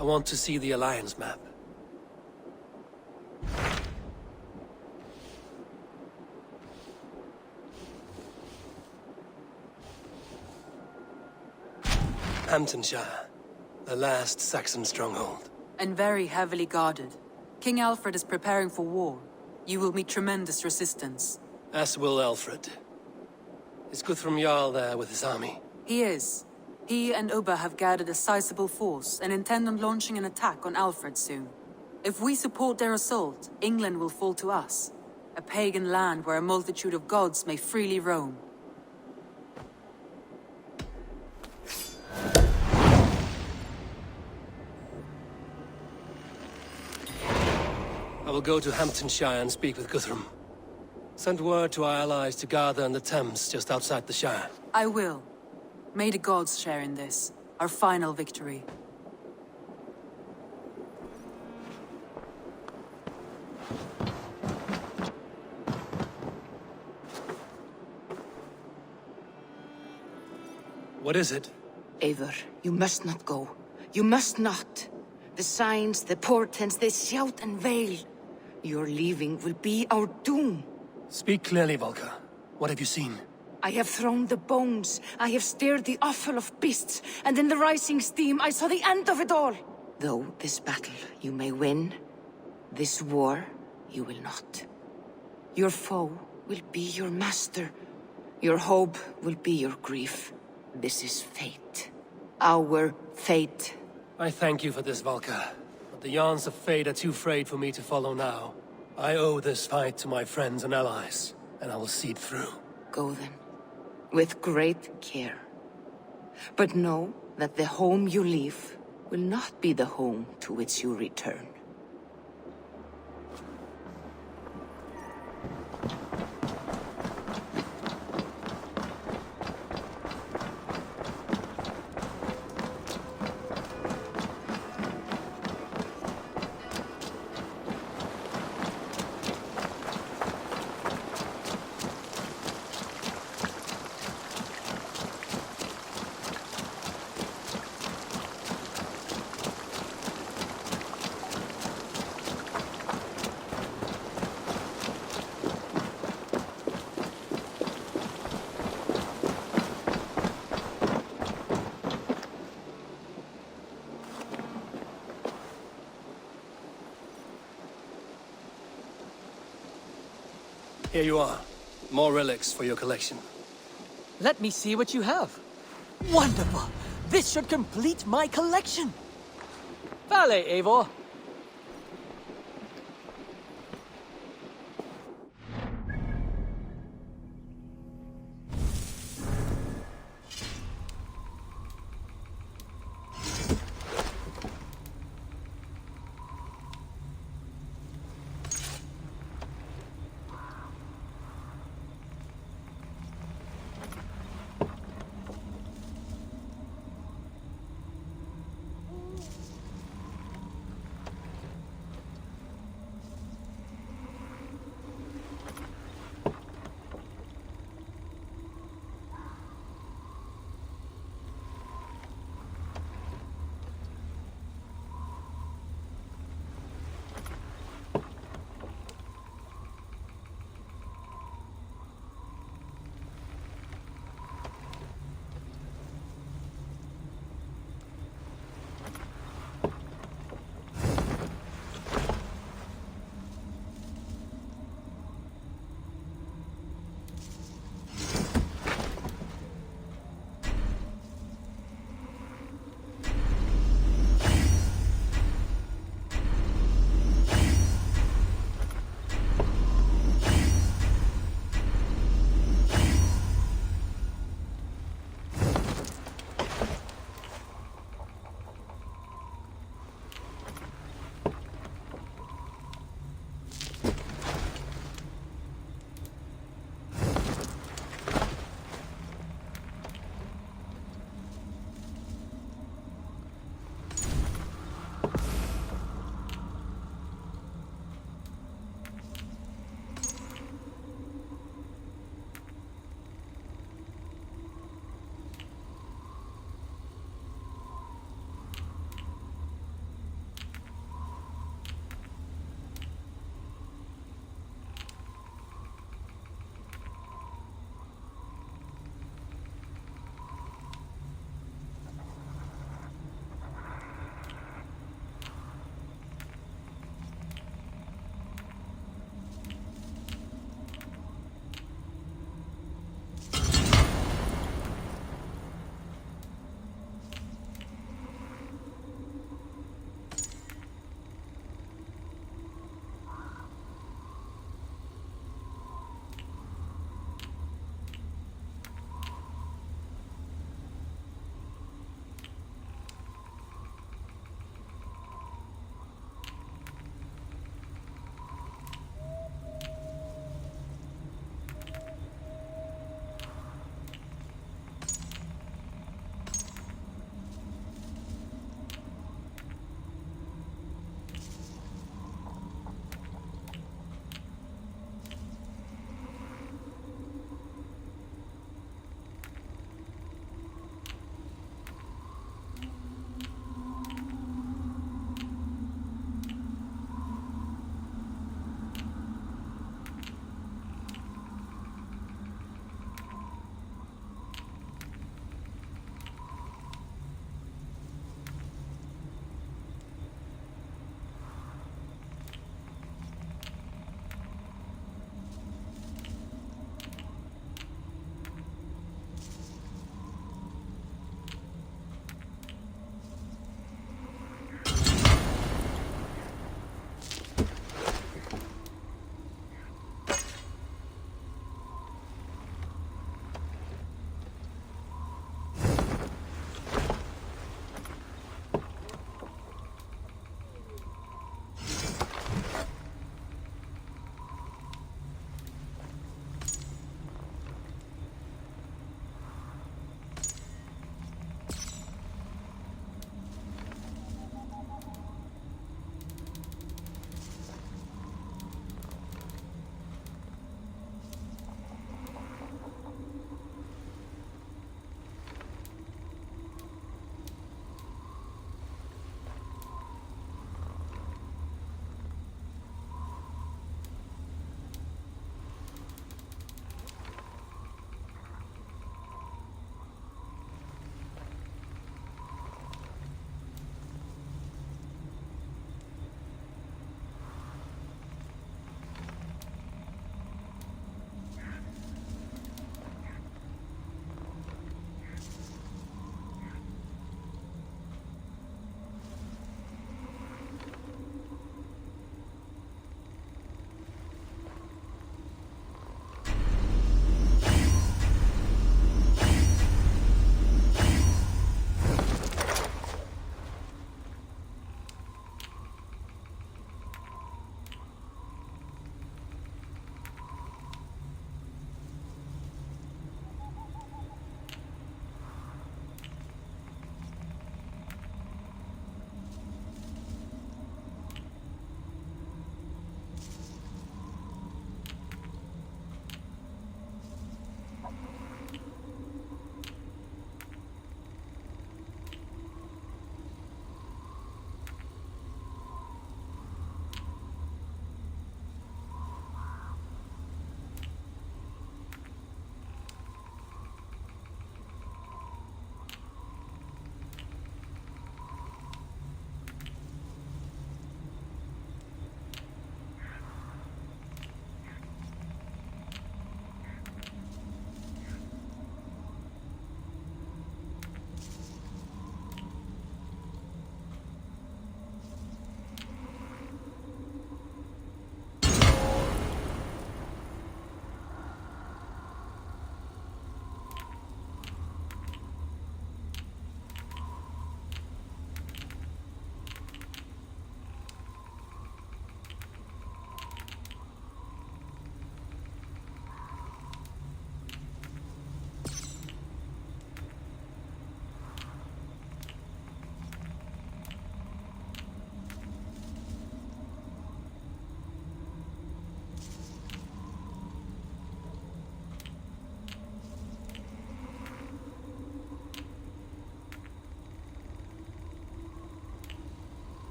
I want to see the Alliance map. Hamtunscire, the last Saxon stronghold. And very heavily guarded. King Alfred is preparing for war. You will meet tremendous resistance. As will Alfred. Is Guthrum Jarl there with his army? He is. He and Ubba have gathered a sizable force and intend on launching an attack on Alfred soon. If we support their assault, England will fall to us. A pagan land where a multitude of gods may freely roam. I will go to Hamtunscire and speak with Guthrum. Send word to our allies to gather in the Thames just outside the Shire. I will. May the gods share in this, our final victory. What is it? Eivor, you must not go. You must not. The signs, the portents, they shout and wail. Your leaving will be our doom. Speak clearly, Volker. What have you seen? I have thrown the bones. I have stirred the offal of beasts. And in the rising steam, I saw the end of it all. Though this battle you may win, this war you will not. Your foe will be your master. Your hope will be your grief. This is fate. Our fate. I thank you for this, Volker. But the yarns of fate are too frayed for me to follow now. I owe this fight to my friends and allies, and I will see it through. Go then, with great care. But know that the home you leave will not be the home to which you return. Here you are. More relics for your collection. Let me see what you have. Wonderful! This should complete my collection! Vale, Eivor.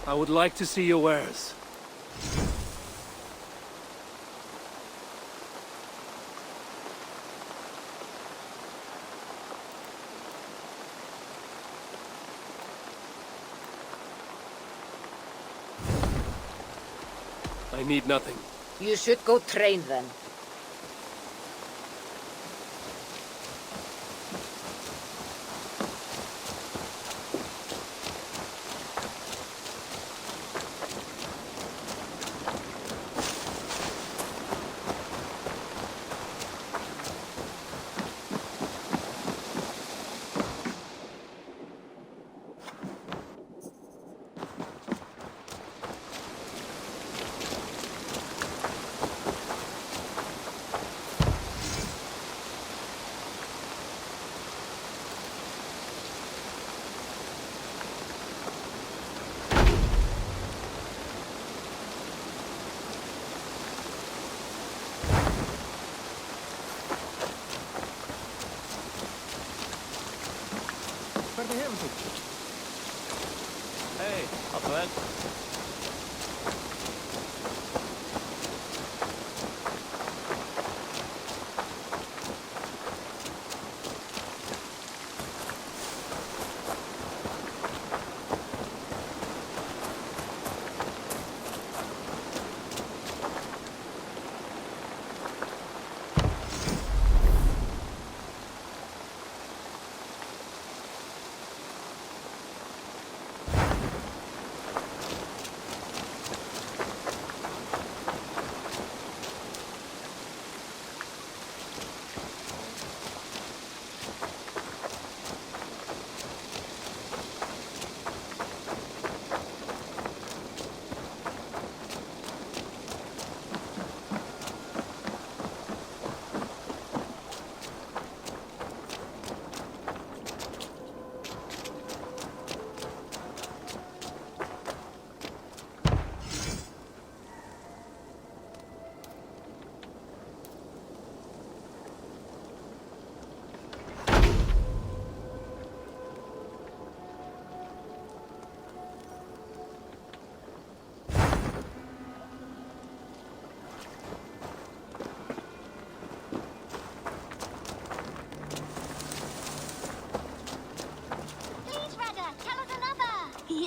I would like to see your wares. I need nothing. You should go train then. Hey, up ahead.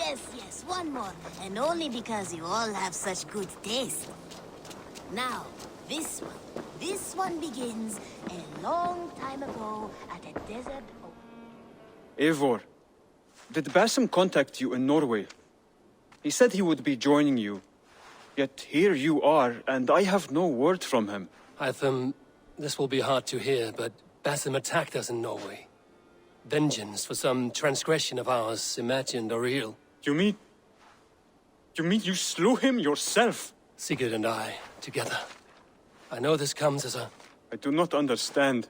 Yes, one more. And only because you all have such good taste. Now, this one begins a long time ago at a desert... Eivor, did Basim contact you in Norway? He said he would be joining you. Yet here you are, and I have no word from him. Hytham, this will be hard to hear, but Basim attacked us in Norway. Vengeance for some transgression of ours, imagined or real. You mean you slew him yourself? Sigurd and I, together. I know this comes as a... I do not understand.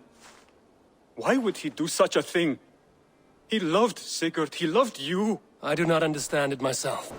Why would he do such a thing? He loved Sigurd, he loved you. I do not understand it myself.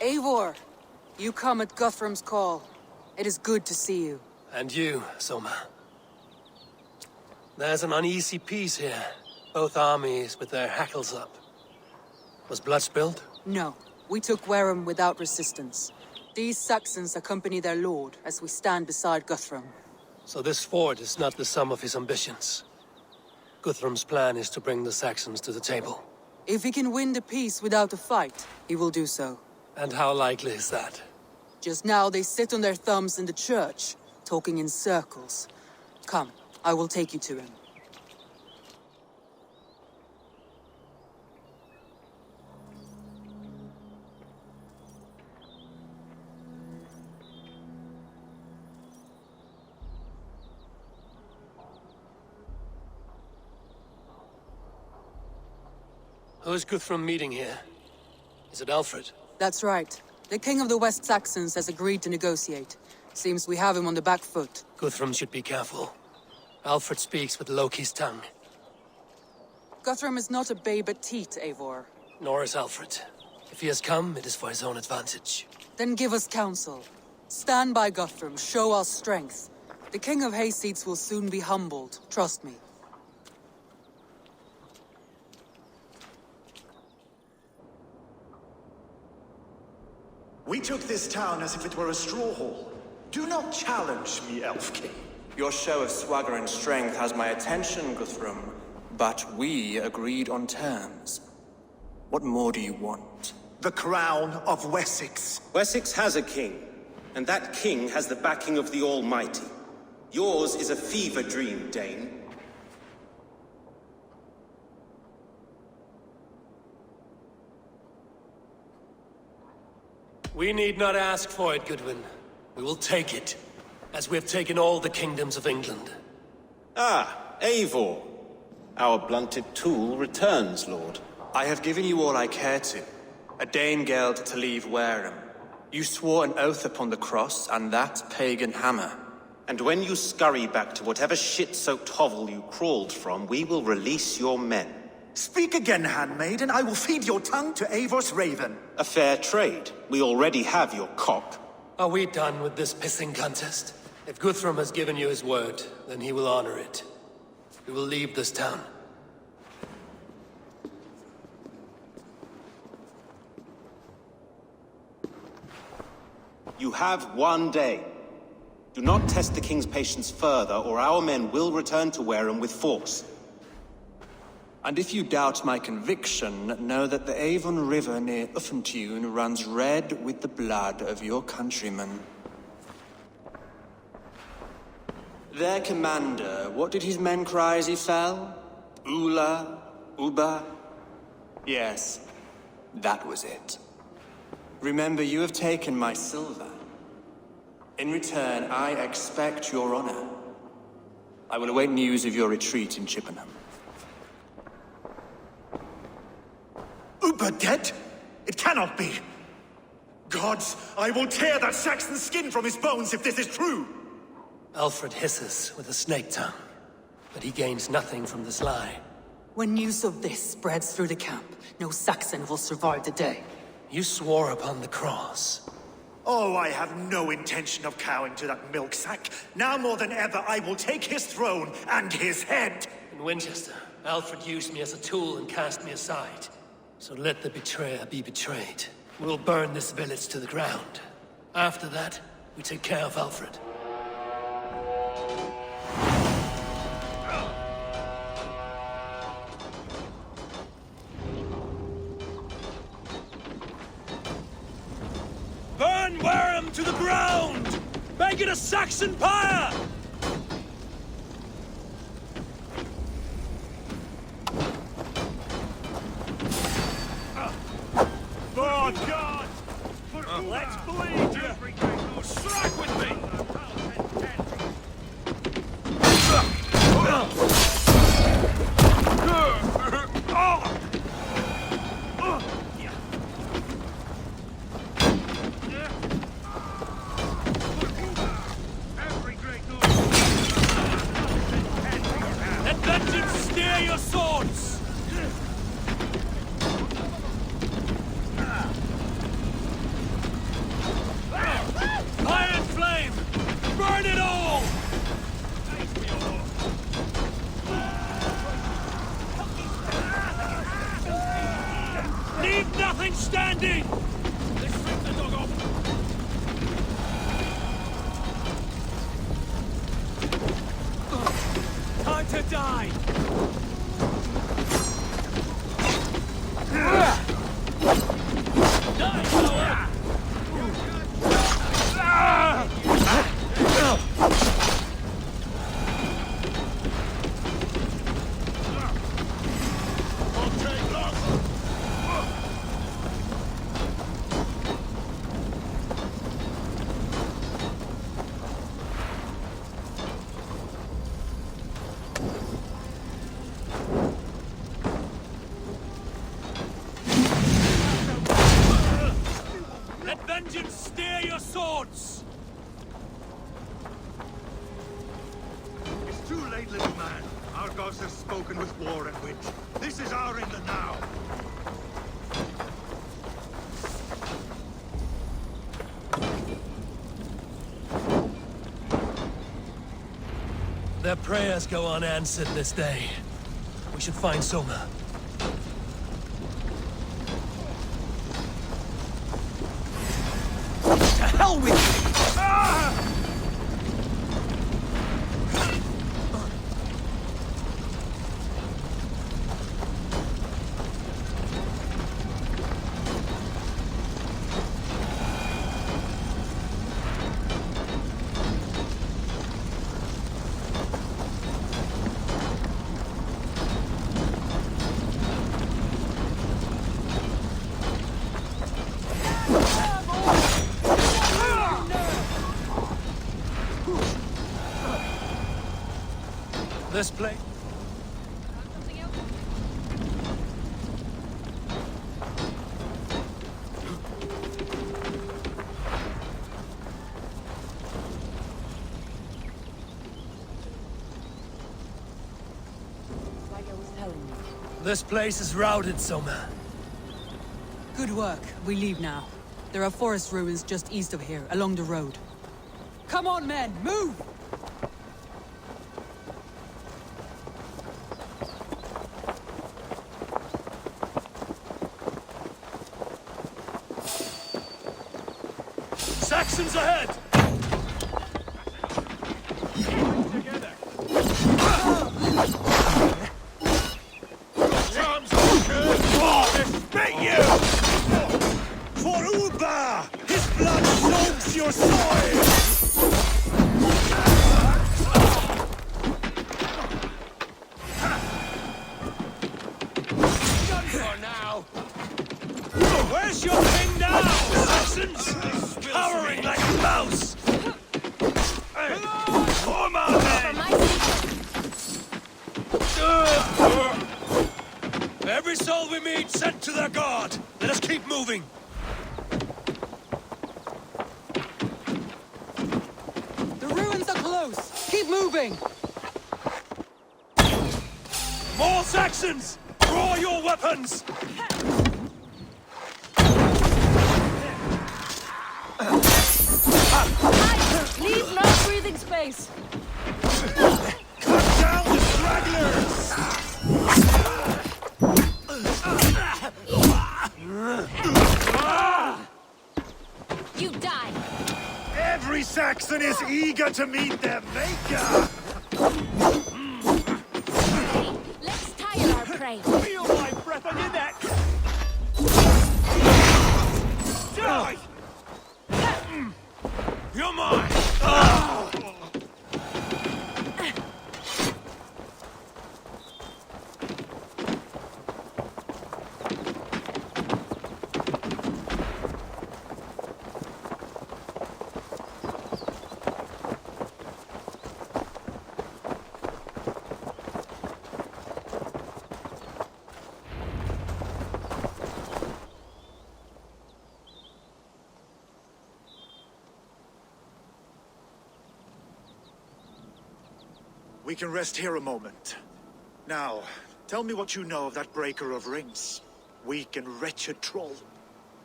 Eivor, you come at Guthrum's call. It is good to see you. And you, Soma. There's an uneasy peace here. Both armies with their hackles up. Was blood spilled? No, we took Wareham without resistance. These Saxons accompany their lord as we stand beside Guthrum. So this fort is not the sum of his ambitions. Guthrum's plan is to bring the Saxons to the table. If he can win the peace without a fight, he will do so. And how likely is that? Just now they sit on their thumbs in the church, talking in circles. Come, I will take you to him. Who is Guthrum meeting here? Is it Alfred? That's right. The king of the West Saxons has agreed to negotiate. Seems we have him on the back foot. Guthrum should be careful. Alfred speaks with Loki's tongue. Guthrum is not a babe at teat, Eivor. Nor is Alfred. If he has come, it is for his own advantage. Then give us counsel. Stand by Guthrum, show our strength. The king of Hayseeds will soon be humbled, trust me. We took this town as if it were a straw hall. Do not challenge me, Elf King. Your show of swagger and strength has my attention, Guthrum. But we agreed on terms. What more do you want? The crown of Wessex. Wessex has a king, and that king has the backing of the Almighty. Yours is a fever dream, Dane. We need not ask for it, Goodwin. We will take it, as we have taken all the kingdoms of England. Ah, Eivor. Our blunted tool returns, Lord. I have given you all I care to. A Danegeld to leave Wareham. You swore an oath upon the cross, and that pagan hammer. And when you scurry back to whatever shit-soaked hovel you crawled from, we will release your men. Speak again, handmaid, and I will feed your tongue to Eivor's raven. A fair trade. We already have your cock. Are we done with this pissing contest? If Guthrum has given you his word, then he will honor it. We will leave this town. You have one day. Do not test the king's patience further, or our men will return to Wareham with force. And if you doubt my conviction, know that the Avon River near Uffentune runs red with the blood of your countrymen. Their commander, what did his men cry as he fell? Ula? Uba? Yes, that was it. Remember, you have taken my silver. In return, I expect your honor. I will await news of your retreat in Chippenham. Uber dead? It cannot be. Gods, I will tear that Saxon skin from his bones if this is true. Alfred hisses with a snake tongue, but he gains nothing from this lie. When news of this spreads through the camp, no Saxon will survive the day. You swore upon the cross. Oh, I have no intention of cowing to that milk sack. Now more than ever, I will take his throne and his head. In Winchester, Alfred used me as a tool and cast me aside. So let the betrayer be betrayed. We'll burn this village to the ground. After that, we take care of Alfred. Burn Wareham to the ground! Make it a Saxon pyre! For God! Let's bleed you! Strike with me! Let vengeance steer your swords! Legions, steer your swords! It's too late, little man. Our gods have spoken with war and witch. This is our England now. Their prayers go unanswered this day. We should find Soma. To hell with you! This place... This place is routed, Soma. Good work. We leave now. There are forest ruins just east of here, along the road. Come on, men! Move! Saxons ahead! For Uba! His blood soaks your soil! Done for now! Where's your king now, Saxons? Cowering like a mouse! Hey, form out then! Every soul we meet sent to their god! Let us keep moving! The ruins are close! Keep moving! More Saxons! Draw your weapons! Leave no breathing space! Cut down the stragglers! You die! Every Saxon is eager to meet their maker! Hey, let's tire our prey. Feel my breath on your neck! Die! You're mine! We can rest here a moment. Now, tell me what you know of that breaker of rings. Weak and wretched troll.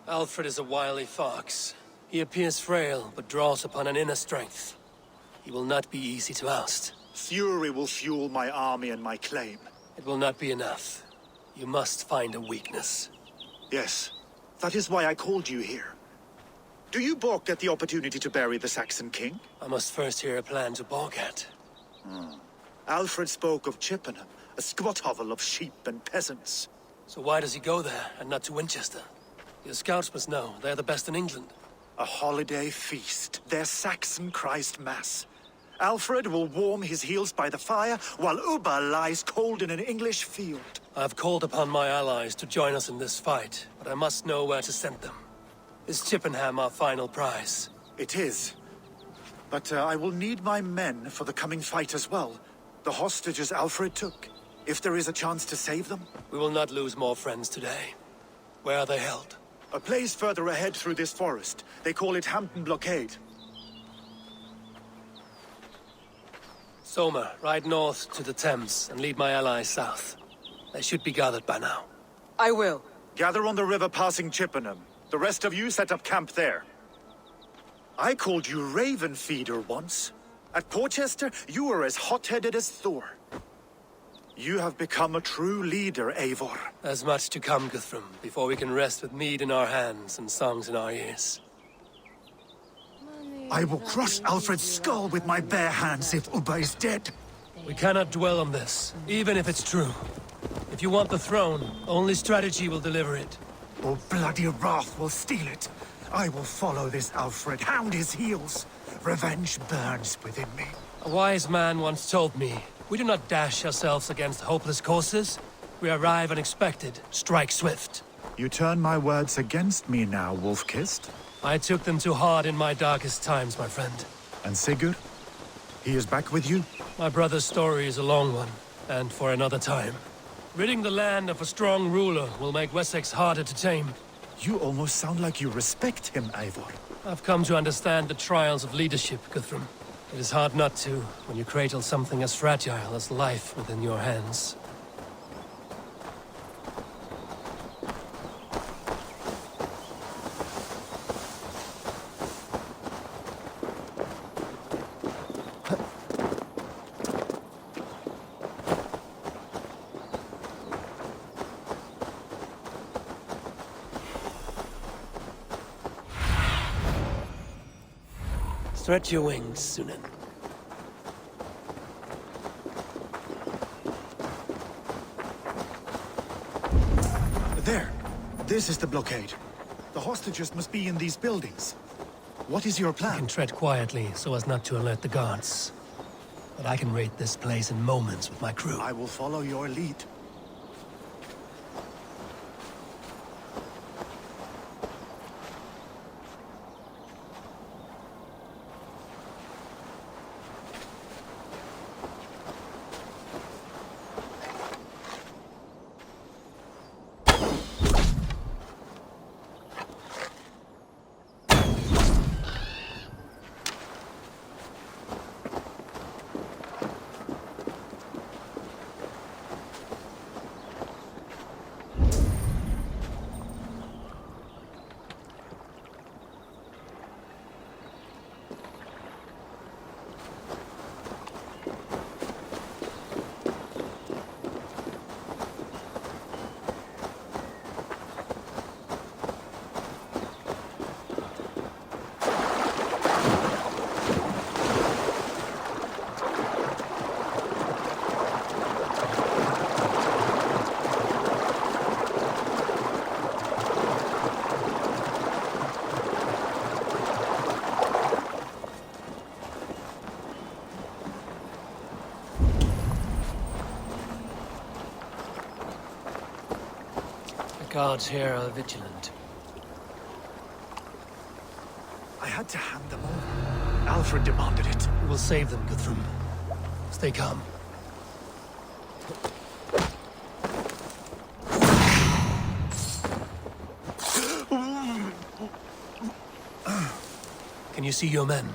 Alfred is a wily fox. He appears frail, but draws upon an inner strength. He will not be easy to oust. Fury will fuel my army and my claim. It will not be enough. You must find a weakness. Yes, that is why I called you here. Do you balk at the opportunity to bury the Saxon king? I must first hear a plan to balk at. Alfred spoke of Chippenham, a squat hovel of sheep and peasants. So why does he go there, and not to Winchester? Your scouts must know, they're the best in England. A holiday feast, their Saxon Christ Mass. Alfred will warm his heels by the fire, while Uba lies cold in an English field. I have called upon my allies to join us in this fight, but I must know where to send them. Is Chippenham our final prize? It is. But I will need my men for the coming fight as well. The hostages Alfred took. If there is a chance to save them. We will not lose more friends today. Where are they held? A place further ahead through this forest. They call it Hampton Blockade. Soma, ride north to the Thames and lead my allies south. They should be gathered by now. I will. Gather on the river passing Chippenham. The rest of you set up camp there. I called you Raven Feeder once. At Porchester, you were as hot-headed as Thor. You have become a true leader, Eivor. There's much to come, Guthrum, before we can rest with mead in our hands and songs in our ears. I will crush Alfred's skull with my bare hands if Ubba is dead. We cannot dwell on this, even if it's true. If you want the throne, only strategy will deliver it. Or bloody wrath will steal it. I will follow this Alfred, hound his heels. Revenge burns within me. A wise man once told me, we do not dash ourselves against hopeless courses. We arrive unexpected, strike swift. You turn my words against me now, Wolf-Kissed. I took them too hard in my darkest times, my friend. And Sigurd? He is back with you? My brother's story is a long one, and for another time. Ridding the land of a strong ruler will make Wessex harder to tame. You almost sound like you respect him, Eivor. I've come to understand the trials of leadership, Guthrum. It is hard not to, when you cradle something as fragile as life within your hands. Stretch your wings, Sunan. There. This is the blockade. The hostages must be in these buildings. What is your I plan? can tread quietly so as not to alert the guards. But I can raid this place in moments with my crew. I will follow your lead. Guards here are vigilant. I had to hand them over. Alfred demanded it. We will save them, Guthrum. Stay calm. Can you see your men?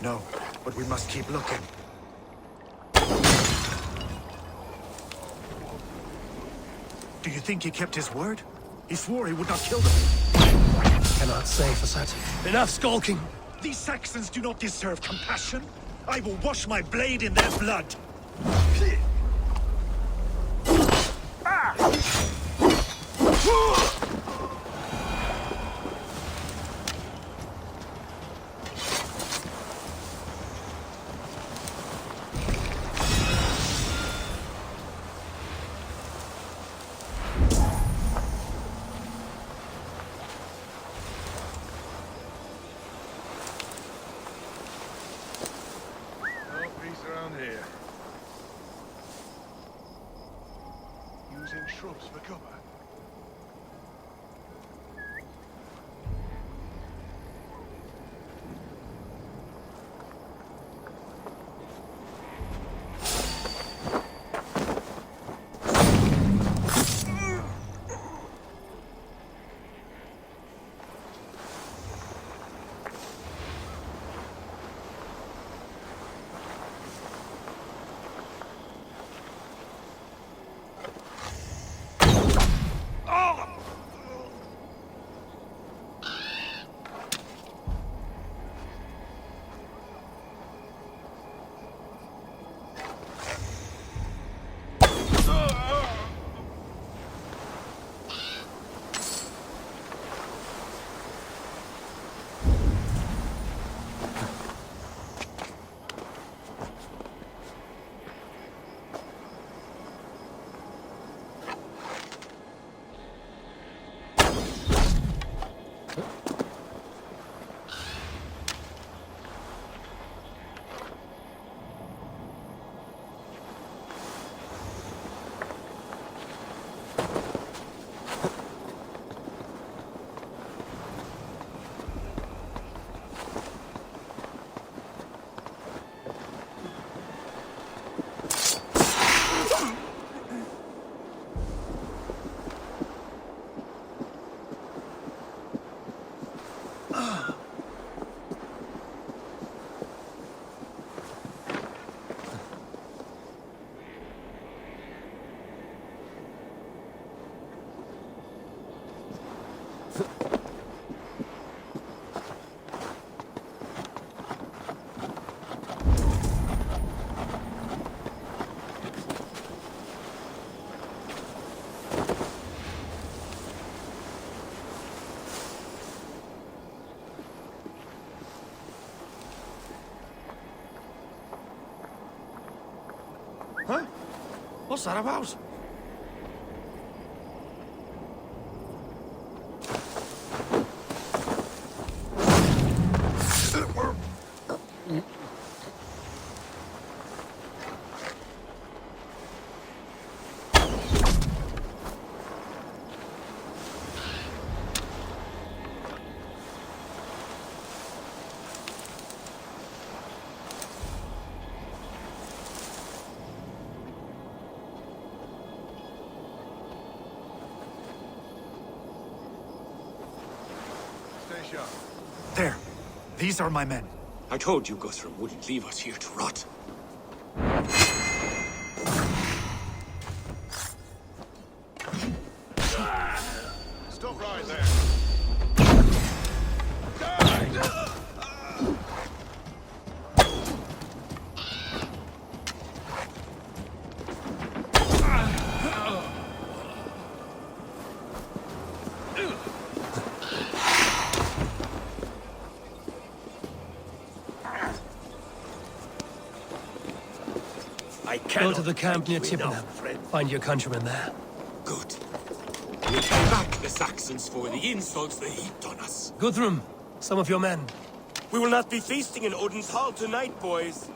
No, but we must keep looking. Do you think he kept his word? He swore he would not kill them. Cannot say for certain. Enough skulking! These Saxons do not deserve compassion. I will wash my blade in their blood. Here. Using shrubs for cover. What's that about? Stay sharp. There. These are my men. I told you Guthrum wouldn't leave us here to rot. Stop right there. Go to the camp near Chippenham. Find your countrymen there. Good. We'll pay back the Saxons for the insults they heaped on us. Guthrum, some of your men. We will not be feasting in Odin's hall tonight, boys.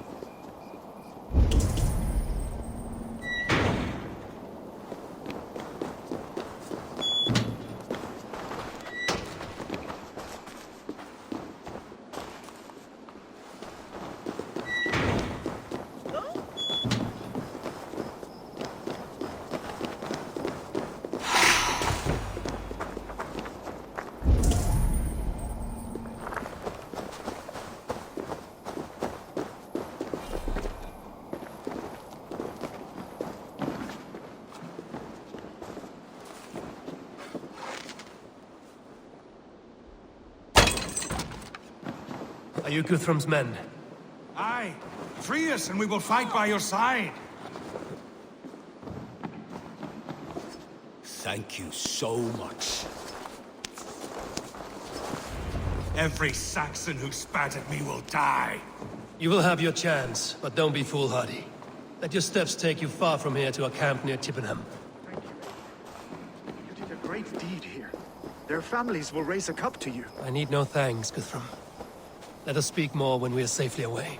Are you Guthrum's men? Aye. Free us and we will fight by your side. Thank you so much. Every Saxon who spat at me will die. You will have your chance, but don't be foolhardy. Let your steps take you far from here to a camp near Chippenham. Thank you. You did a great deed here. Their families will raise a cup to you. I need no thanks, Guthrum. Let us speak more when we are safely away.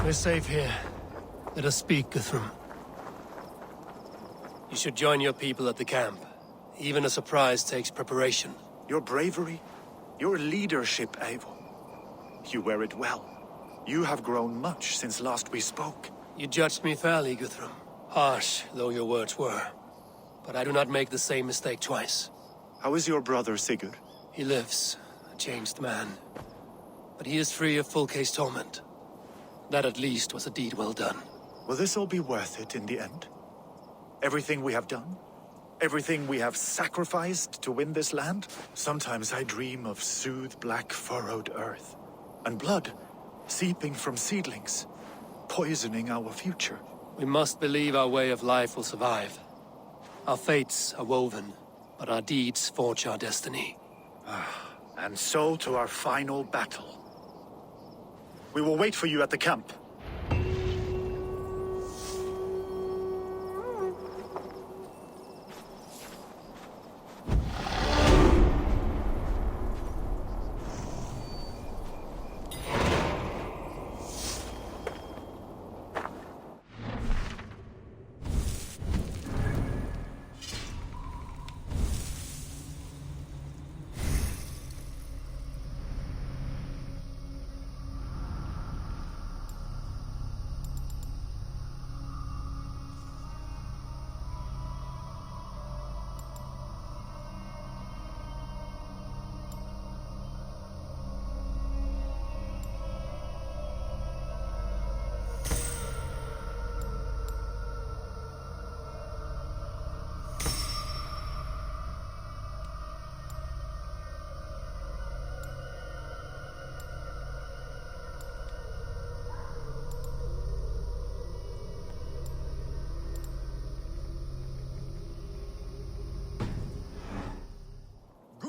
We're safe here. Let us speak, Guthrum. You should join your people at the camp. Even a surprise takes preparation. Your bravery, your leadership, Eivor. You wear it well. You have grown much since last we spoke. You judged me fairly, Guthrum. Harsh though your words were. But I do not make the same mistake twice. How is your brother, Sigurd? He lives, a changed man. But he is free of full case torment. That at least was a deed well done. Will this all be worth it in the end? Everything we have done? Everything we have sacrificed to win this land? Sometimes I dream of soothed black furrowed earth. And blood seeping from seedlings, poisoning our future. We must believe our way of life will survive. Our fates are woven, but our deeds forge our destiny. And so to our final battle. We will wait for you at the camp.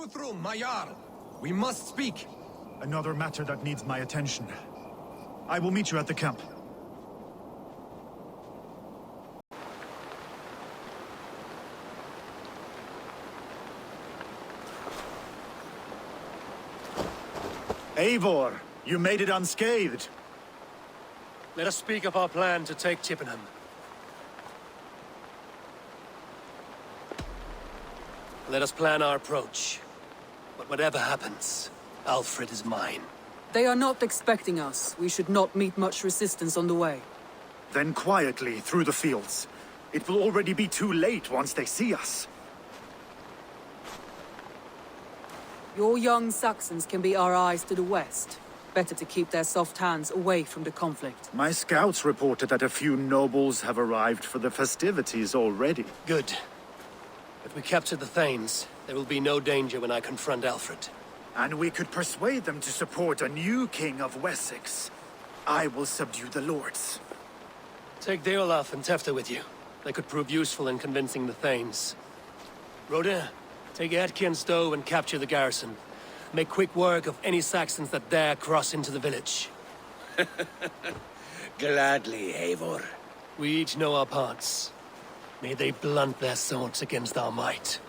Guthrum, my Jarl! We must speak! Another matter that needs my attention. I will meet you at the camp. Eivor, you made it unscathed. Let us speak of our plan to take Chippenham. Let us plan our approach. But whatever happens, Alfred is mine. They are not expecting us. We should not meet much resistance on the way. Then quietly through the fields. It will already be too late once they see us. Your young Saxons can be our eyes to the west. Better to keep their soft hands away from the conflict. My scouts reported that a few nobles have arrived for the festivities already. Good. If we capture the Thanes, there will be no danger when I confront Alfred. And we could persuade them to support a new king of Wessex. I will subdue the lords. Take Deolaf and Tefta with you. They could prove useful in convincing the Thanes. Rodin, take Etki and Stowe and capture the garrison. Make quick work of any Saxons that dare cross into the village. Gladly, Eivor. We each know our parts. May they blunt their swords against our might.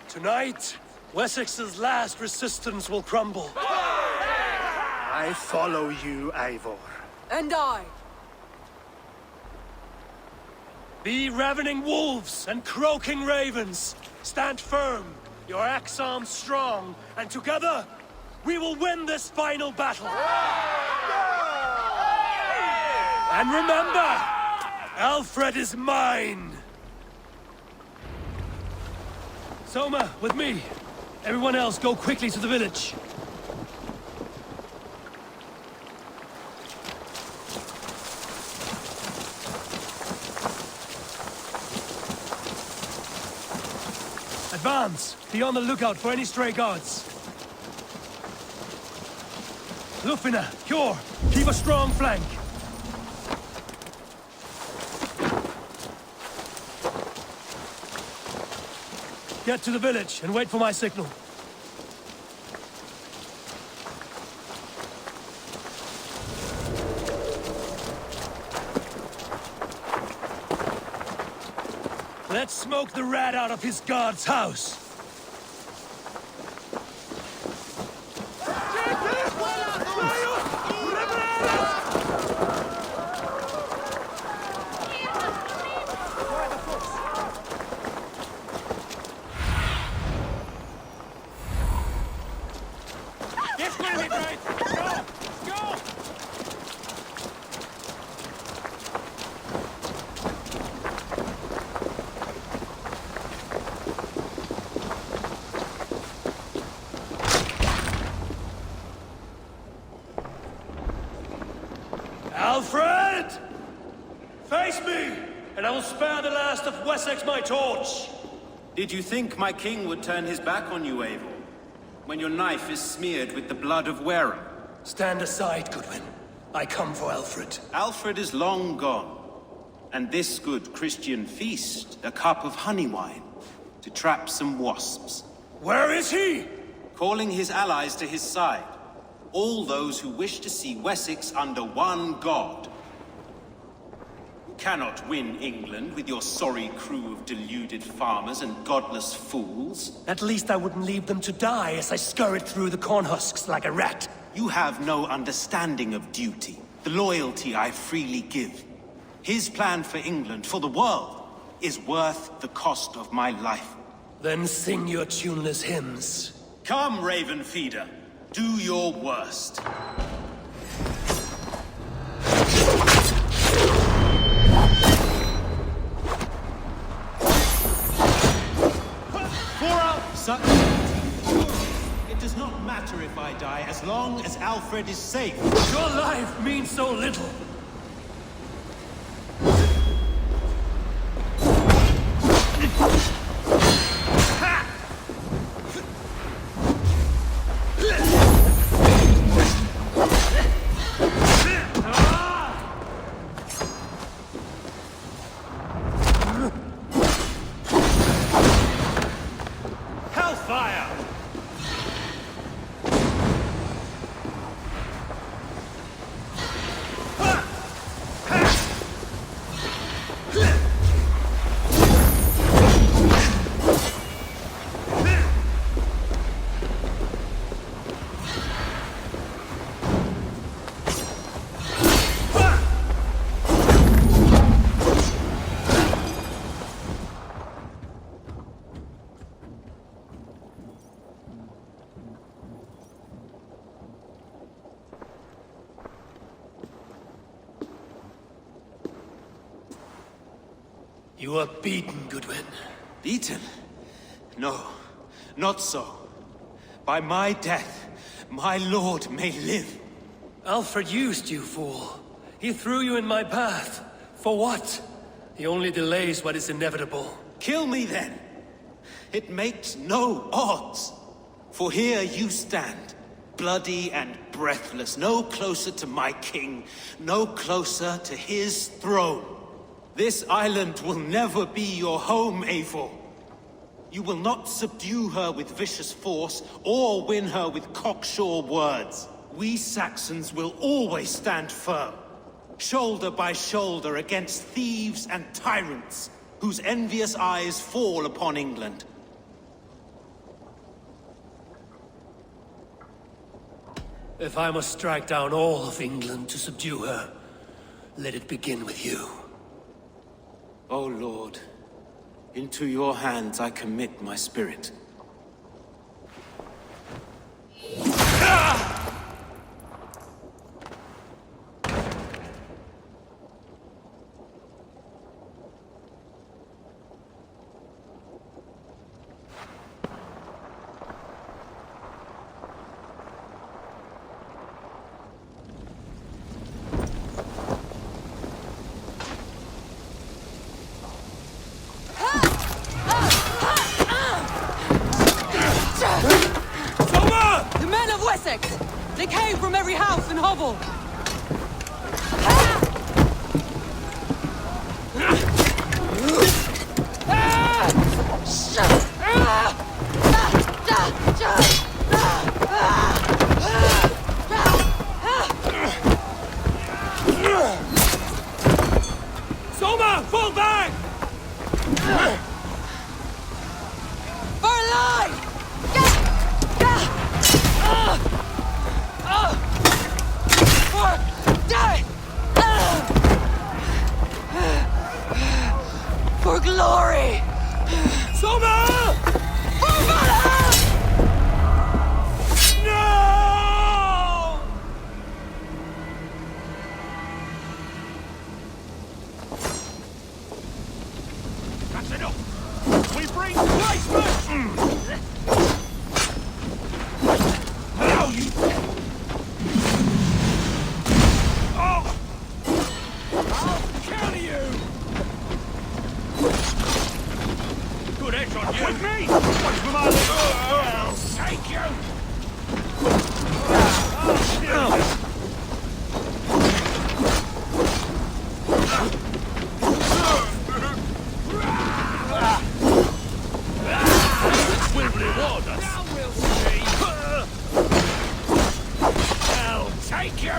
Tonight, Wessex's last resistance will crumble. I follow you, Eivor. And I! Be ravening wolves and croaking ravens. Stand firm, your axe arms strong, and together, we will win this final battle. And remember, Alfred is mine. Soma, with me. Everyone else, go quickly to the village. Advance! Be on the lookout for any stray guards. Lufina, Kjor, keep a strong flank. Get to the village and wait for my signal. Let's smoke the rat out of his guard's house. Alfred! Face me, and I will spare the last of Wessex my torch! Did you think my king would turn his back on you, Eivor? When your knife is smeared with the blood of Wareham? Stand aside, Goodwin. I come for Alfred. Alfred is long gone. And this good Christian feast, a cup of honey wine, to trap some wasps. Where is he? Calling his allies to his side. All those who wish to see Wessex under one god. You cannot win England with your sorry crew of deluded farmers and godless fools. At least I wouldn't leave them to die as I scurried through the corn husks like a rat. You have no understanding of duty, the loyalty I freely give. His plan for England, for the world, is worth the cost of my life. Then sing your tuneless hymns. Come, Raven Feeder. Do your worst. For out such... It does not matter if I die, as long as Alfred is safe. Your life means so little. Fire! You are beaten, Goodwin. Beaten? No, not so. By my death, my lord may live. Alfred used you, fool. He threw you in my path. For what? He only delays what is inevitable. Kill me then. It makes no odds. For here you stand, bloody and breathless, no closer to my king, no closer to his throne. This island will never be your home, Eivor. You will not subdue her with vicious force, or win her with cocksure words. We Saxons will always stand firm, shoulder by shoulder against thieves and tyrants, whose envious eyes fall upon England. If I must strike down all of England to subdue her, let it begin with you. O Lord, into your hands I commit my spirit. The men of Wessex! They came from every house and hovel! Soma, fall back! For life! For glory! Soma! For Valhalla! No! That's enough! We bring replacement! Now you... Oh! I'll kill you! Good edge on you! With me! Watch for my I'll take you! Will reward us! Now we'll see! I'll take you!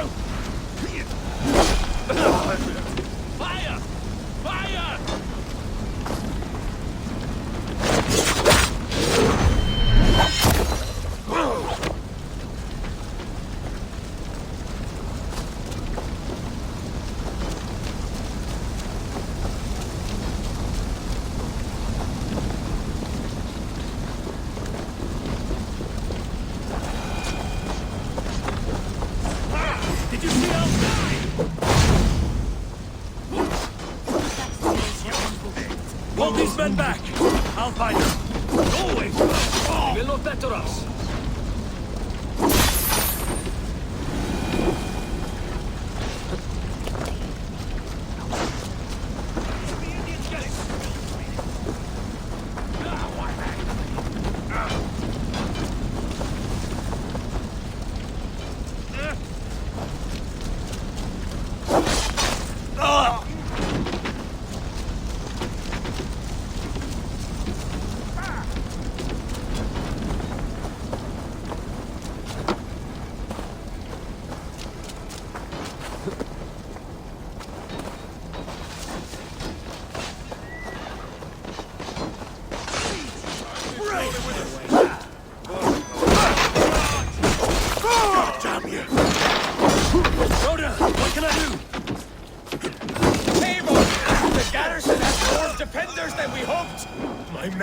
Fire! Fire! Did you see outside? Hold these men back! I'll find them. Always! They will not better us.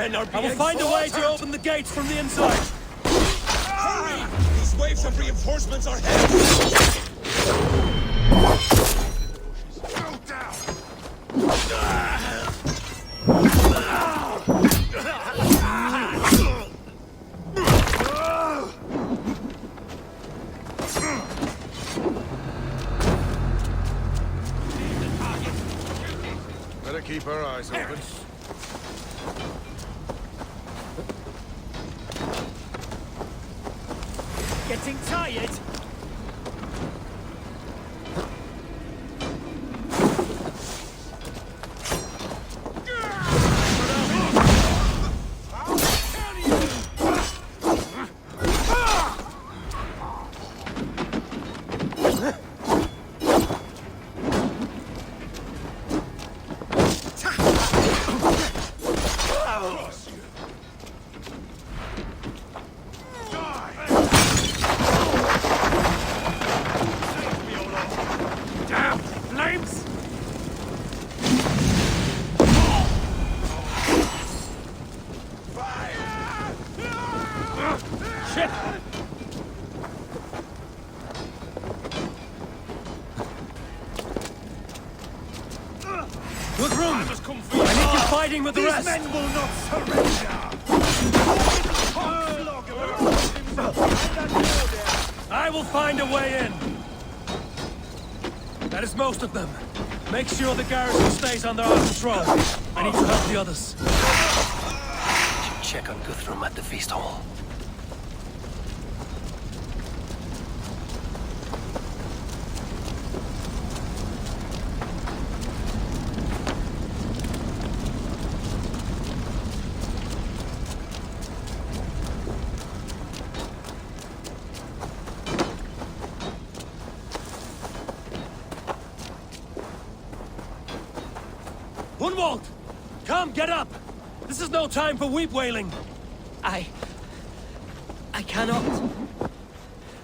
men are being I will find a way to open the gates from the inside. Hurry! These waves of reinforcements are heading. Go down! Better keep our eyes open. Getting tired? Good room! I must come for you. I need you fighting with the rest! These men will not surrender! I will find a way in! That is most of them. Make sure the garrison stays under our control. I need to help the others. Check on Guthrum at the feast hall. Gunwald! Come, get up! This is no time for weep-wailing! I cannot.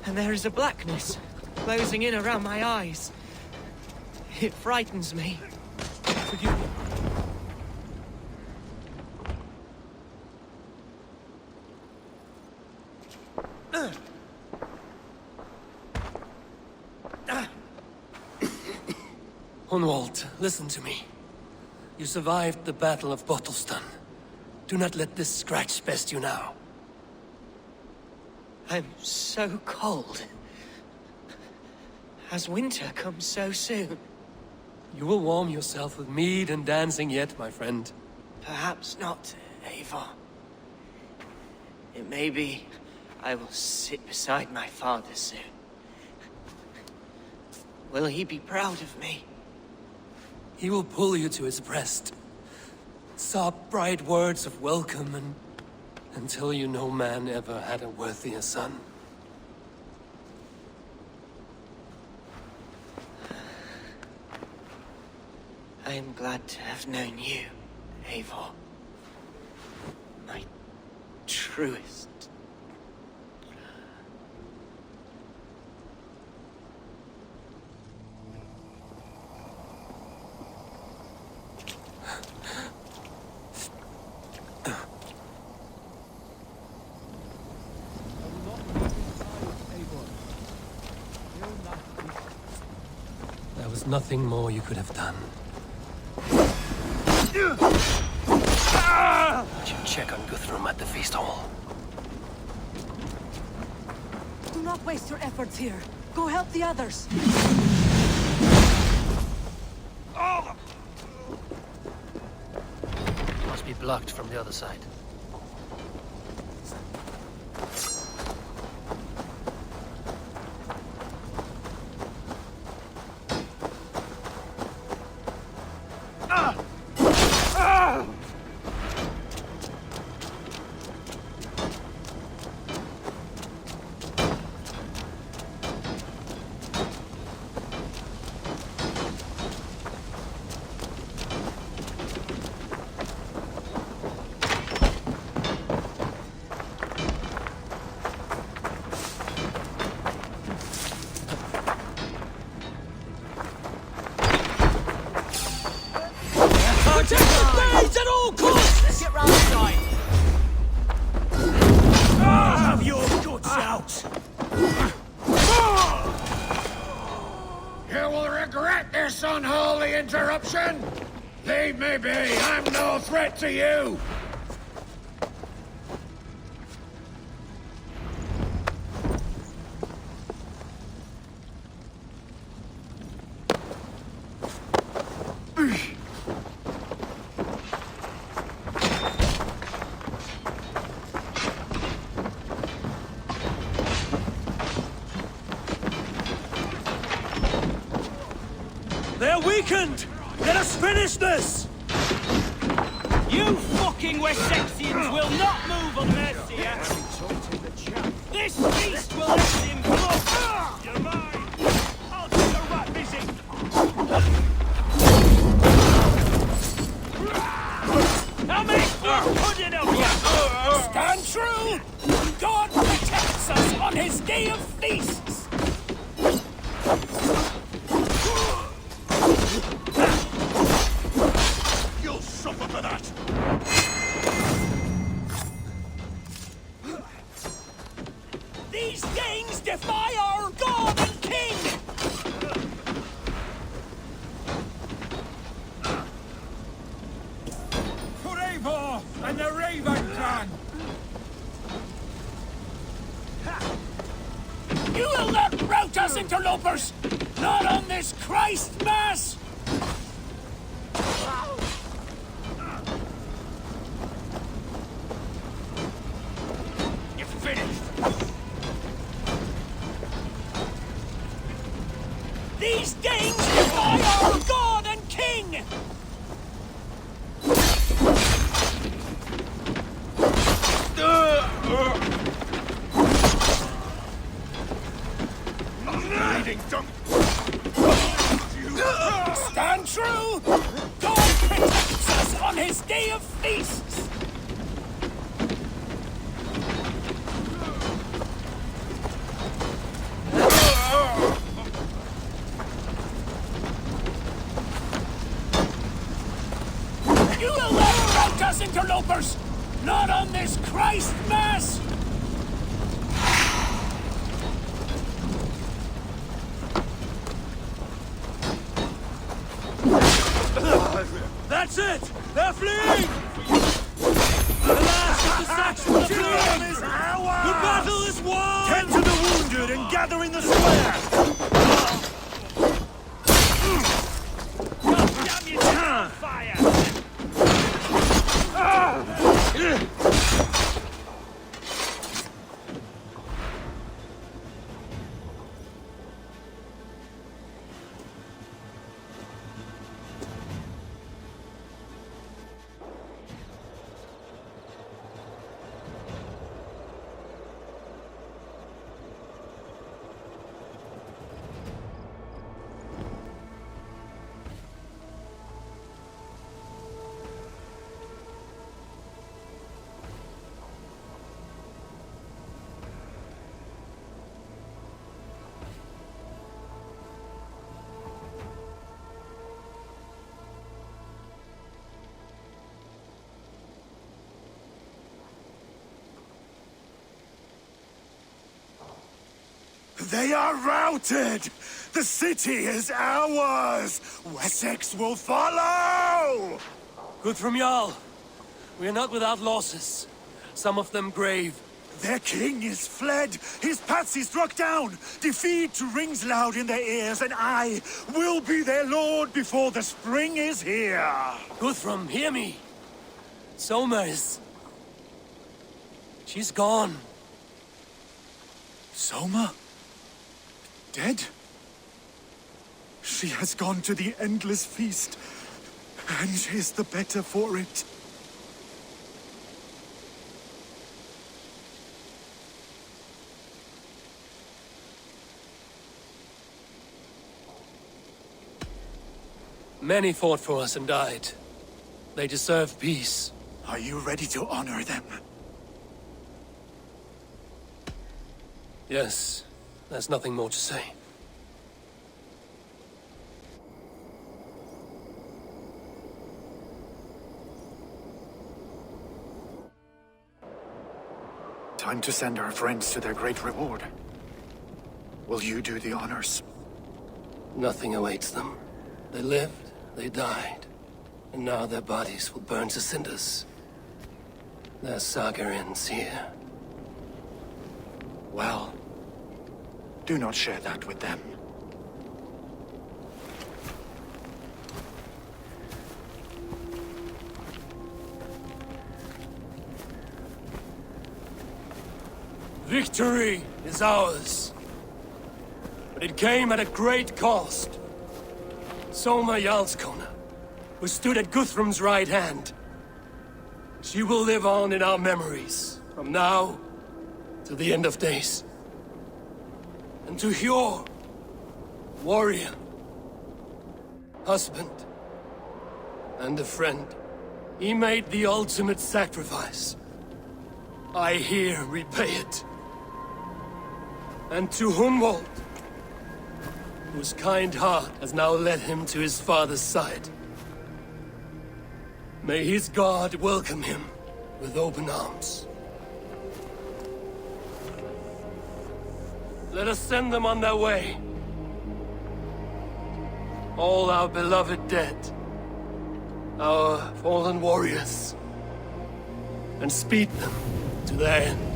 And there is a blackness closing in around my eyes. It frightens me. Forgive me. Gunwald, listen to me. You survived the Battle of Bottleston. Do not let this scratch pest you now. I'm so cold. Has winter come so soon? You will warm yourself with mead and dancing yet, my friend. Perhaps not, Eivor. It may be I will sit beside my father soon. Will he be proud of me? He will pull you to his breast. Sob bright words of welcome and until you no man ever had a worthier son. I am glad to have known you, Eivor. My truest. There was nothing more you could have done. Should check on Guthrum at the feast hall. Do not waste your efforts here. Go help the others. Must be blocked from the other side. interruption? Leave me be! I'm no threat to you! They're weakened! Let us finish this! You fucking Wessexians will not move on Mercia! This beast will let him blood! You're mine! I'll get the rat busy! I'll make a pudding of you! Stand true! God protects us on his day of feasts! You'll suffer for that! These things defy our God and King! For Eivor and the Raven clan! You will not rout us, interlopers! Not on this Christ Mass! You're finished! These Danes defy our God and King! Bleeding dump! Stand true! God protects us on his day of feasts! You will never rout us, interlopers! Not on this Christ Mass! That's it! They're fleeing! The last of the Saxons are fleeing! The battle is won! Tend to the wounded and gather in the square! God damn you, on fire! They are routed! The city is ours! Wessex will follow! Good from Jarl. We are not without losses. Some of them grave. Their king is fled! His patsy struck down! Defeat rings loud in their ears, and I will be their lord before the spring is here! Guthrum, hear me. Somers. She's gone. Soma? Dead? She has gone to the endless feast, and is the better for it. Many fought for us and died. They deserve peace. Are you ready to honor them? Yes, there's nothing more to say. Time to send our friends to their great reward. Will you do the honors? Nothing awaits them. They lived, They died, and now their bodies will burn to cinders. Their saga ends here. Well, do not share that with them. Victory is ours. But it came at a great cost. Soma Jarlskona, who stood at Guthrum's right hand. She will live on in our memories, from now to the end of days. And to Hjor, warrior, husband, and a friend, he made the ultimate sacrifice. I here repay it. And to Hunwald, whose kind heart has now led him to his father's side. May his God welcome him with open arms. Let us send them on their way. All our beloved dead, our fallen warriors, and speed them to their end.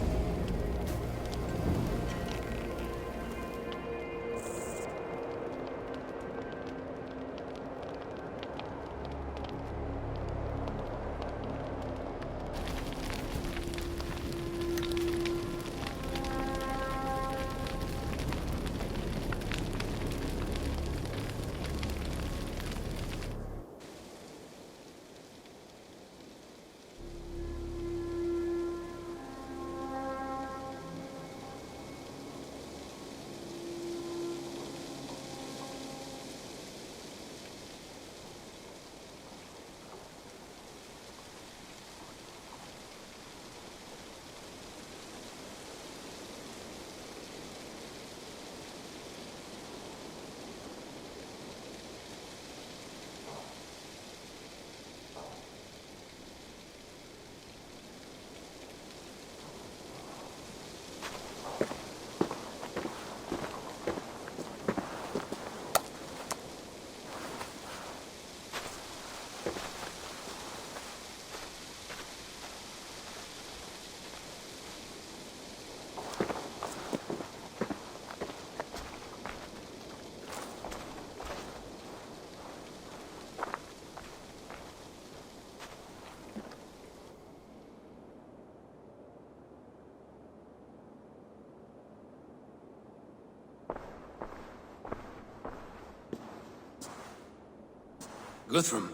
Guthrum.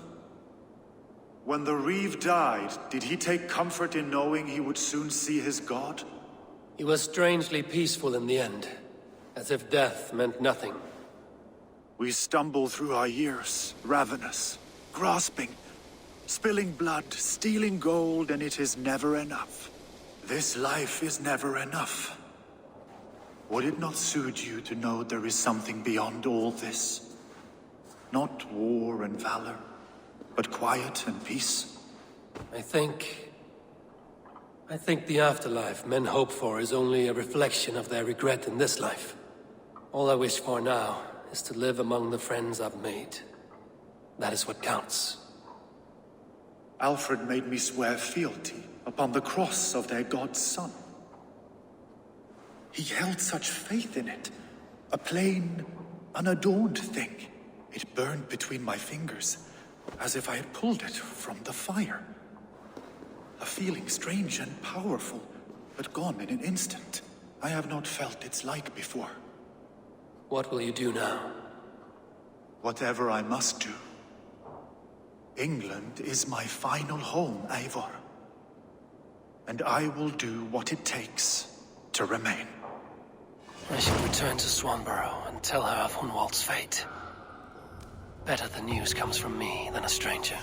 When the Reeve died, did he take comfort in knowing he would soon see his god? He was strangely peaceful in the end, as if death meant nothing. We stumble through our years, ravenous, grasping, spilling blood, stealing gold, and it is never enough. This life is never enough. Would it not suit you to know there is something beyond all this? Not war and valor, but quiet and peace. I think the afterlife men hope for is only a reflection of their regret in this life. All I wish for now is to live among the friends I've made. That is what counts. Alfred made me swear fealty upon the cross of their god's son. He held such faith in it, a plain, unadorned thing. It burned between my fingers, as if I had pulled it from the fire. A feeling strange and powerful, but gone in an instant. I have not felt its like before. What will you do now? Whatever I must do. England is my final home, Eivor. And I will do what it takes to remain. I should return to Swanborough and tell her of Hunwald's fate. Better the news comes from me than a stranger.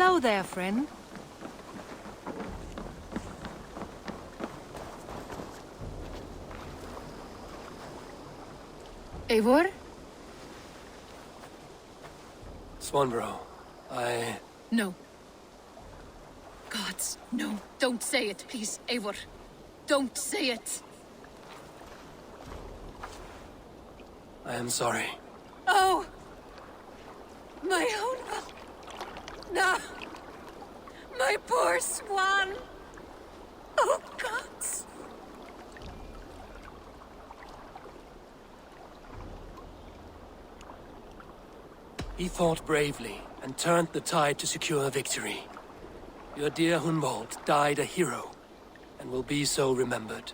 Hello there, friend. Eivor? Swanborough, No. Gods, no. Don't say it, please, Eivor. Don't say it. I am sorry. Oh! My own... No! My poor swan! Oh, gods! He fought bravely and turned the tide to secure victory. Your dear Hunwald died a hero, and will be so remembered.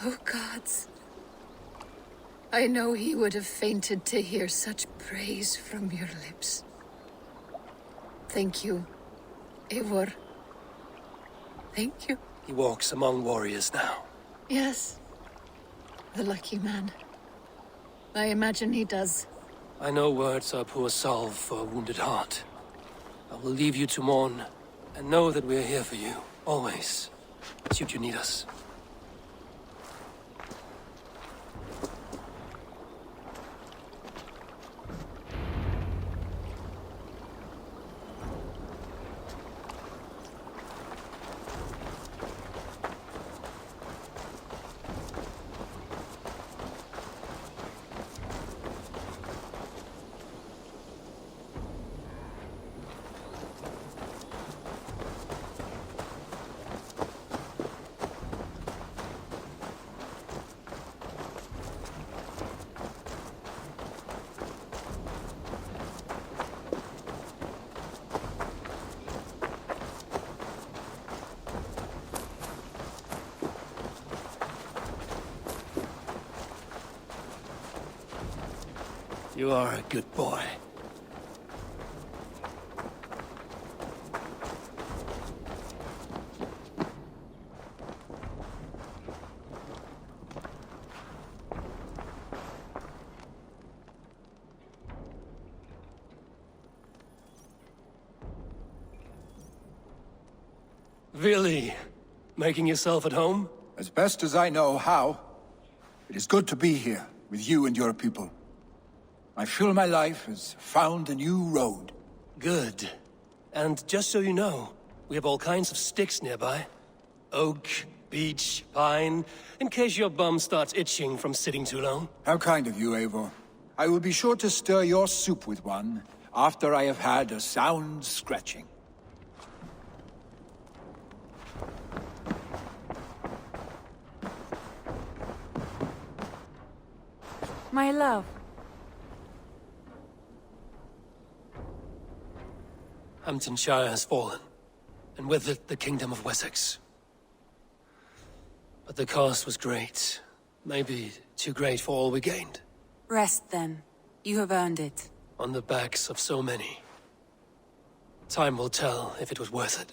Oh, gods. I know he would have fainted to hear such praise from your lips. Thank you, Eivor. Thank you. He walks among warriors now. Yes. The lucky man. I imagine he does. I know words are poor salve for a wounded heart. I will leave you to mourn, and know that we are here for you, always, should you need us. You are a good boy. Really? Making yourself at home? As best as I know how. It is good to be here, with you and your people. I feel my life has found a new road. Good. And just so you know, we have all kinds of sticks nearby. Oak, beech, pine, in case your bum starts itching from sitting too long. How kind of you, Eivor. I will be sure to stir your soup with one, after I have had a sound scratching. My love. Hamtunscire has fallen, and with it the Kingdom of Wessex. But the cost was great. Maybe too great for all we gained. Rest then. You have earned it. On the backs of so many. Time will tell if it was worth it.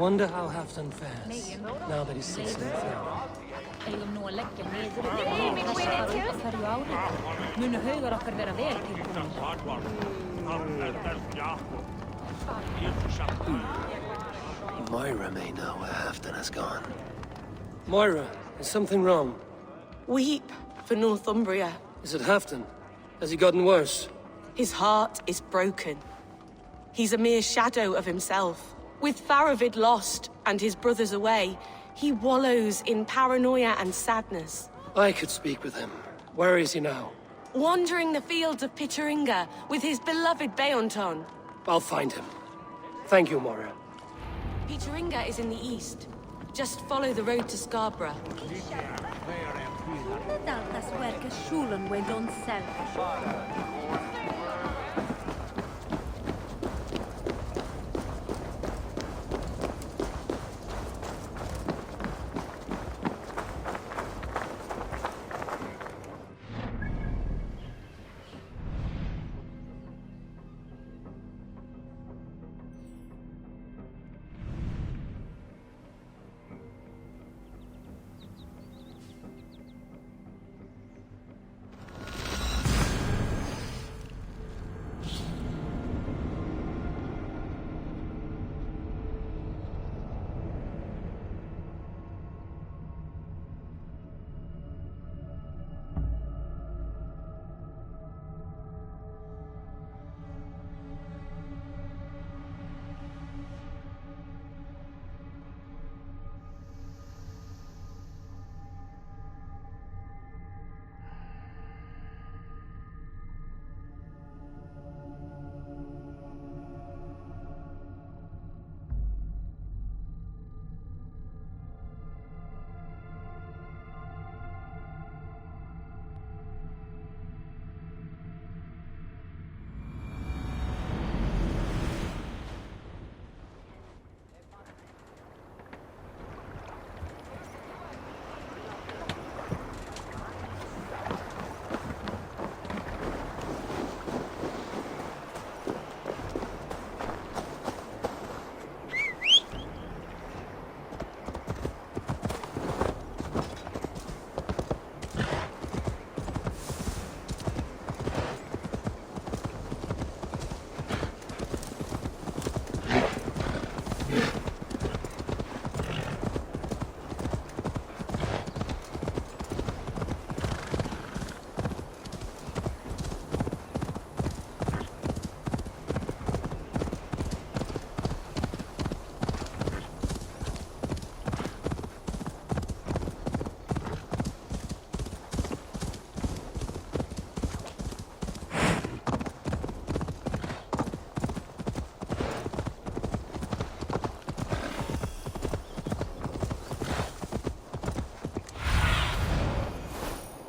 wonder how Halfdan fares, now that he sits in the throne. Eigum nú að leggja niður þessa út á hverju ári. Munu haugar okkar vera vel tilbúinir. Moira may know where Halfdan has gone. Moira, is something wrong? Weep for Northumbria. Is it Halfdan? Has he gotten worse? His heart is broken. He's a mere shadow of himself. With Faravid lost and his brothers away, he wallows in paranoia and sadness. I could speak with him. Where is he now? Wandering the fields of Pittaringa with his beloved Beonton. I'll find him. Thank you, Moira. Pittaringa is in the east. Just follow the road to Scarborough.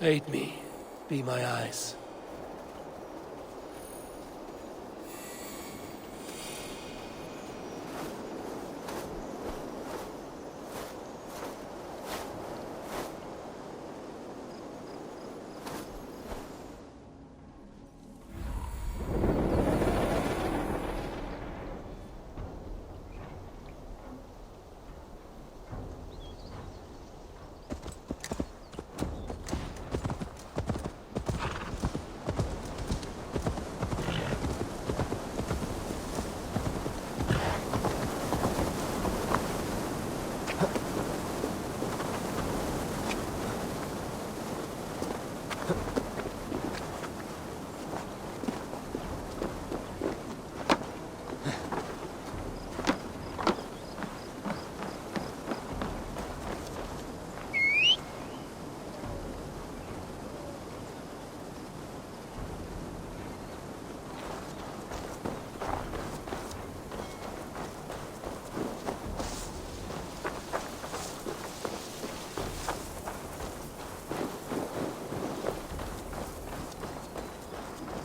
Aid me. Be my eyes.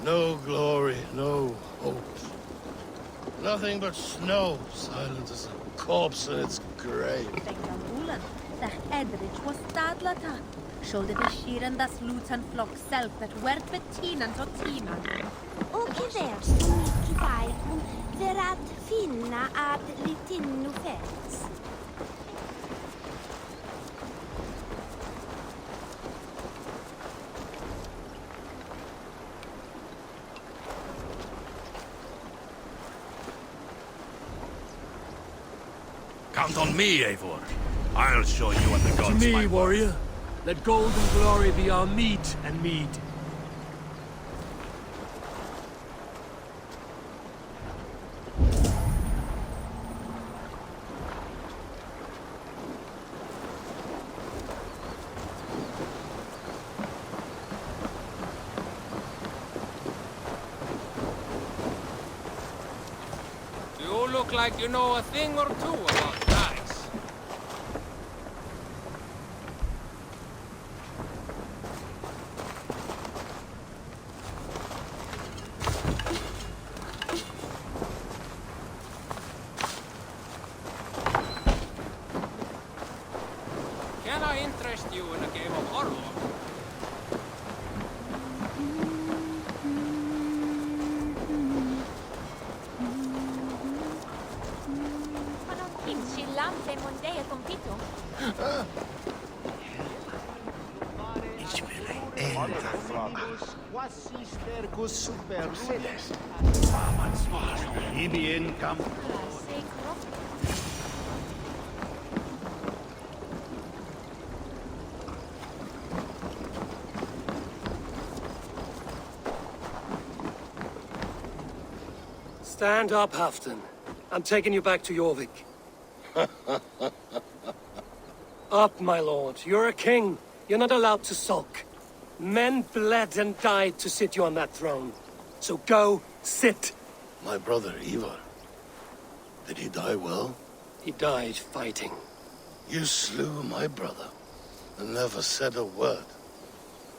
No glory, no hope. Nothing but snow, silent as a corpse in its grave. Edrich was stadlata. Shoulder the sheeran das lutan flock self that work with teen and to team. Okay there, Mickey Five, För att finna att Litinno fälls. Count on me, Eivor. I'll show you what the To gods me, fight. warrior. Let gold and glory be our meat and mead. You look like you know a thing or two about knives. Can I interest you in a game of Orlog? Stand up, Halfdan. I'm taking you back to Jorvik. Up, my lord. You're a king. You're not allowed to sulk. Men bled and died to sit you on that throne. So go, sit. My brother, Ivar. Did he die well? He died fighting. You slew my brother and never said a word.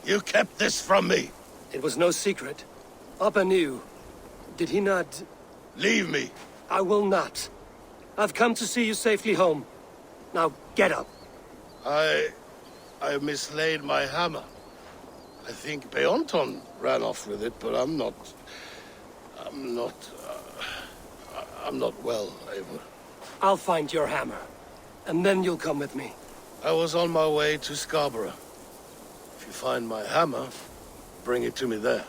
You kept this from me. It was no secret. Abba knew. Did he not... Leave me. I will not. I've come to see you safely home. Now, get up. I mislaid my hammer. I think Beonton ran off with it, but I'm not well, Eivor. I'll find your hammer. And then you'll come with me. I was on my way to Scarborough. If you find my hammer, bring it to me there.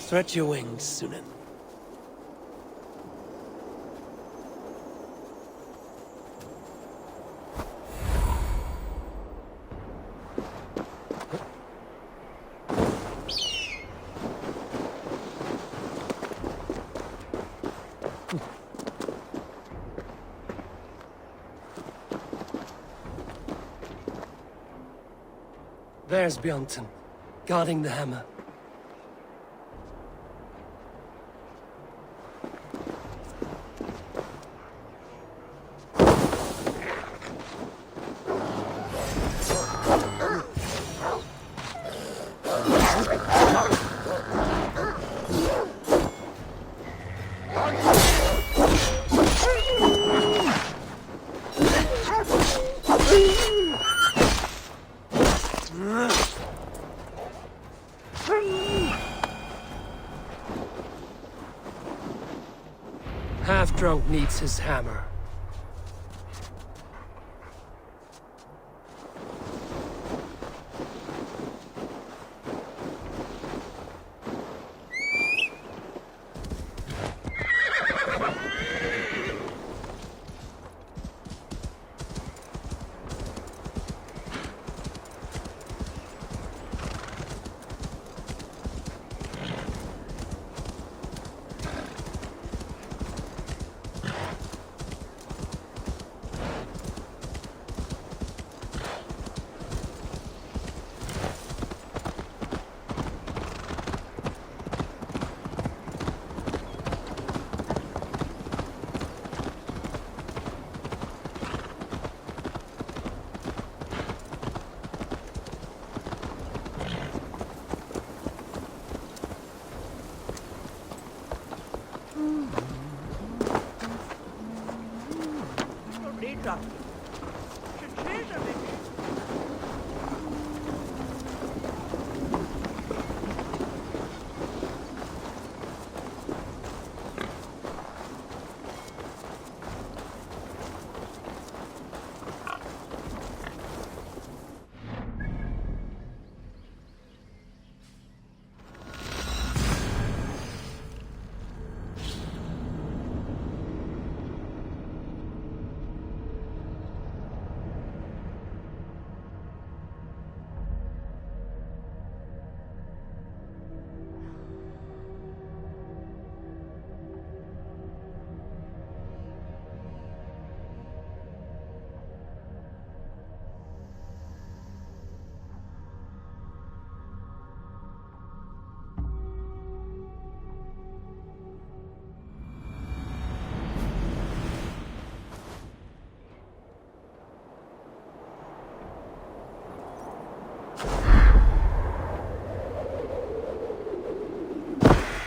Stretch your wings, Sunan. There's Bjornton, guarding the hammer. drunk needs his hammer.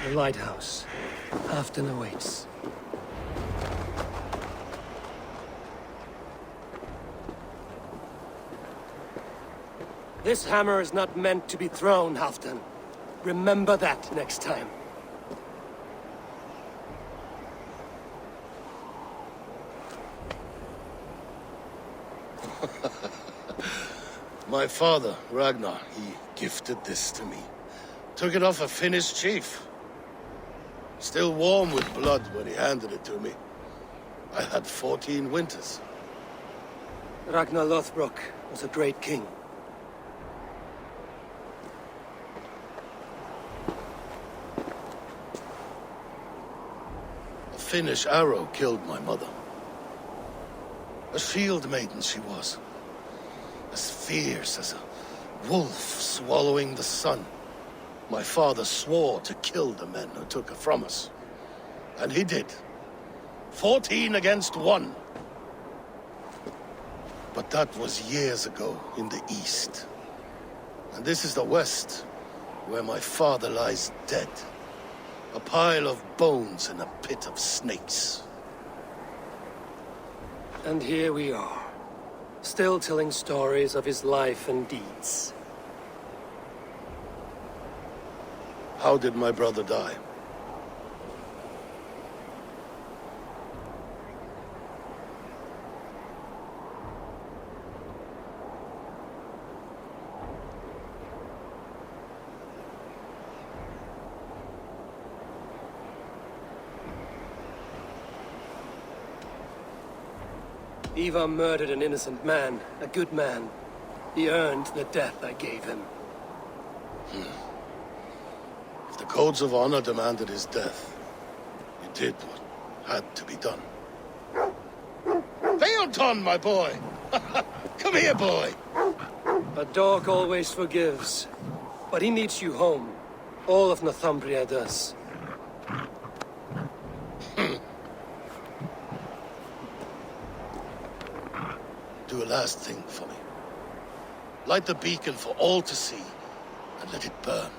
The lighthouse. Afton awaits. This hammer is not meant to be thrown, Halfdan. Remember that next time. My father, Ragnar, he gifted this to me. Took it off a Finnish chief. Still warm with blood when he handed it to me. I had 14 winters. Ragnar Lothbrok was a great king. A Finnish arrow killed my mother. A shield maiden she was. As fierce as a wolf swallowing the sun. My father swore to kill the men who took her from us. And he did. 14 against 1. But that was years ago in the east. And this is the west, where my father lies dead. A pile of bones in a pit of snakes. And here we are, still telling stories of his life and deeds. How did my brother die? Ivar murdered an innocent man, a good man. He earned the death I gave him. If the codes of honor demanded his death, he did what had to be done. Well done, my boy! Come here, boy! A dog always forgives, but he needs you home. All of Northumbria does. Do a last thing for me. Light the beacon for all to see, and let it burn.